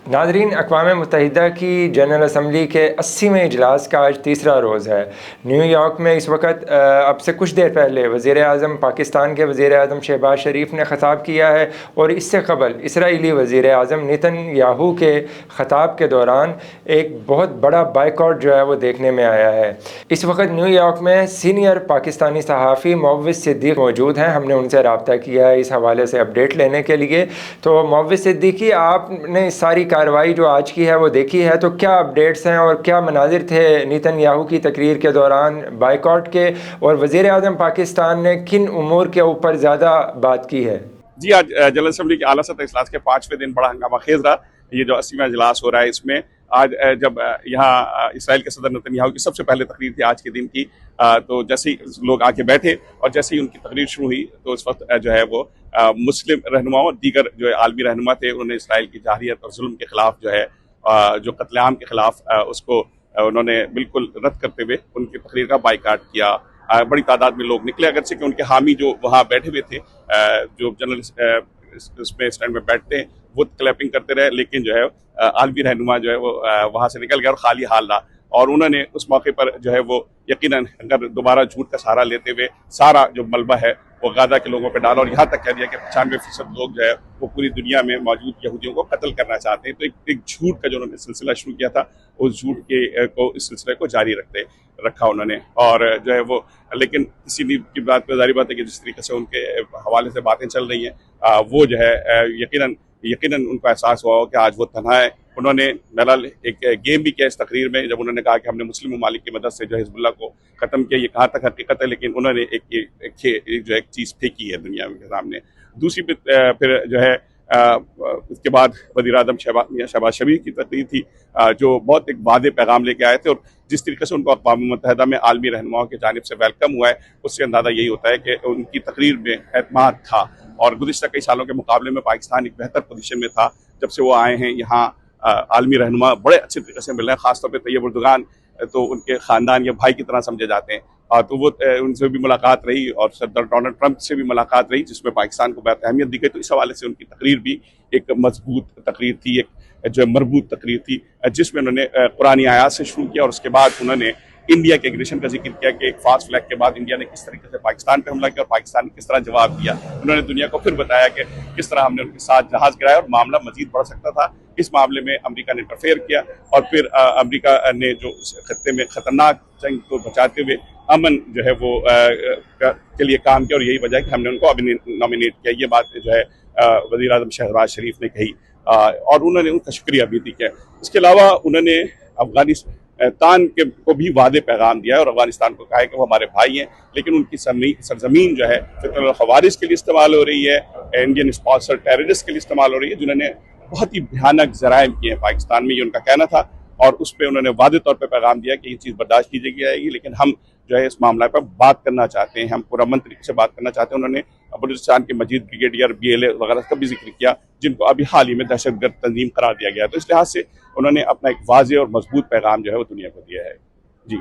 नाज़रीन, अक़वाम मुत्तहिदा की general assembly के 80वें इजलास का आज तीसरा रोज़ है। न्यूयॉर्क में इस वक्त अब से कुछ देर पहले वज़ीर आज़म पाकिस्तान के वज़ीर आज़म शहबाज शरीफ ने ख़ताब किया है और इससे कबल इसराइली वज़ीर आज़म नेतन्याहू के ख़ताब के दौरान एक बहुत बड़ा बाइकआउट जो है वो देखने में आया है। इस वक्त न्यूयॉर्क में सीनियर पाकिस्तानी सहाफ़ी मुअव्विज़ सिद्दीक़ मौजूद हैं। हमने उनसे रब्ता किया है इस हवाले से अपडेट लेने के लिए। तो मुअव्विज़ सिद्दीक़ी, आपने सारी कार्रवाई जो आज की है वो देखी है, तो क्या अपडेट्स हैं और क्या मनाजिर थे नेतन्याहू की तकरीर के दौरान बाइकआउट के, और वज़ीर आज़म पाकिस्तान ने किन उमूर के ऊपर ज़्यादा बात की है? जी, आज जनरल असम्बली के आला सतह इजलास के 5वें दिन बड़ा हंगामा खेज रहा। ये जो 80वां इजलास हो रहा है, इसमें आज जब यहाँ इसराइल के सदर नेतन्याहू की सबसे पहले तकरीर थी आज के दिन की, तो जैसे ही लोग आके बैठे और जैसे ही उनकी तकरीर शुरू हुई तो इस वक्त जो है वो मुस्लिम रहनुमाओं और दीगर जो है आलमी रहनुमा थे, उन्होंने इसराइल की जाहिरियत और जुल्म के खिलाफ जो है जो कत्लेआम के खिलाफ उसको उन्होंने बिल्कुल रद्द करते हुए उनकी तकरीर का बाइकाट किया। बड़ी तादाद में लोग निकले, अगरचे कि उनके हामी जो वहाँ बैठे हुए थे, जो जनरल इसमें स्टैंड में बैठते हैं, वो क्लैपिंग करते रहे, लेकिन जो है आलमी रहनुमा जो है वो वहाँ से निकल गया और खाली हाल रहा। और उन्होंने उस मौके पर जो है वो यकीनन अगर दोबारा झूठ का सहारा लेते हुए सारा जो मलबा है वो गाजा के लोगों पर डाला और यहाँ तक कह दिया कि 95% लोग जो है वो पूरी दुनिया में मौजूद यहूदियों को कत्ल करना चाहते हैं। तो एक झूठ का जो उन्होंने सिलसिला शुरू किया था, उस झूठ के को इस सिलसिले को जारी रखा उन्होंने। और जो है वो लेकिन किसी भी की बात पर जारी बात है कि जिस तरीके से उनके हवाले से बातें चल रही हैं, वो जो है यकीनन उनको एहसास हुआ हो कि आज वो तन्हा है। उन्होंने बहरहाल एक गेम भी किया इस तकरीर में, जब उन्होंने कहा कि हमने मुस्लिम ममालिक की मदद से जो हिजबुल्लाह को ख़त्म किया। ये कहाँ तक हकीकत है, लेकिन उन्होंने एक चीज़ फेंकी है दुनिया के सामने। दूसरी फिर जो है उसके बाद वज़ीर आज़म शहबाज शरीफ की तकरीर थी, जो बहुत एक वादे पैगाम लेके आए थे और जिस तरीके से उनको अक़वाम मुत्तहिदा में आलमी रहनुमाओं की जानिब से वेलकम हुआ है, उससे अंदाज़ा यही होता है कि उनकी तकरीर में एतमाद था। और गुज़िश्ता कई सालों के मुकाबले में पाकिस्तान एक बेहतर पोजीशन में था जब से वो आए हैं यहाँ। आलमी रहनुमा बड़े अच्छे तरीके से मिल रहे हैं, ख़ासतौर पर तैयब उर्दुगान तो उनके ख़ानदान या भाई की तरह समझे जाते हैं। तो वो उनसे भी मुलाकात रही और सदर डोनाल्ड ट्रंप से भी मुलाकात रही, जिसमें पाकिस्तान को बहुत अहमियत दी गई। तो इस हवाले से उनकी तकरीर भी एक मजबूत तकरीर थी, एक जो मरबूत तकरीर थी, जिसमें उन्होंने कुरानी आयात से शुरू किया और उसके बाद उन्होंने इंडिया के एग्रेशन का जिक्र किया कि एक फास्ट फ्लैग के बाद इंडिया ने किस तरीके से पाकिस्तान पे हमला किया और पाकिस्तान ने किस तरह जवाब दिया। उन्होंने दुनिया को फिर बताया कि किस तरह हमने उनके साथ जहाज गिराया और मामला मजीद बढ़ सकता था। इस मामले में अमेरिका ने इंटरफेयर किया और फिर अमेरिका ने जो खत्ते में खतरनाक जंग को बचाते हुए अमन जो है वो के लिए काम किया और यही वजह है कि हमने उनको अभी नॉमिनेट किया। ये बात जो है वज़ीर आज़म शहबाज शरीफ ने कही और उन्होंने उनका शुक्रिया भी किया। इसके अलावा उन्होंने अफगानिस्तान को भी वादे पैगाम दिया है और अफगानिस्तान को कहा है कि वो हमारे भाई हैं, लेकिन उनकी सरजमीन जो है फितरल खवारिज के लिए इस्तेमाल हो रही है, इंडियन स्पॉन्सर टेररिस्ट के लिए इस्तेमाल हो रही है, जिन्होंने बहुत ही भयानक जराइम किए हैं पाकिस्तान में, ये उनका कहना था। और उस पर उन्होंने वादे तौर पर पैगाम दिया कि ये चीज़ बर्दाश्त की जाएगी, लेकिन हम जो है इस मामला पर बात करना चाहते हैं, हम पुरअमन तरीके से बात करना चाहते हैं। उन्होंने बलूचिस्तान के मजीद ब्रिगेडियर BLA वगैरह का भी जिक्र किया, जिनको अभी हाल ही में दहशतगर्द तंजीम करार दिया गया। तो इस लिहाज से उन्होंने अपना एक वाज़ेह और मजबूत पैगाम जो है वो दुनिया को दिया है। जी।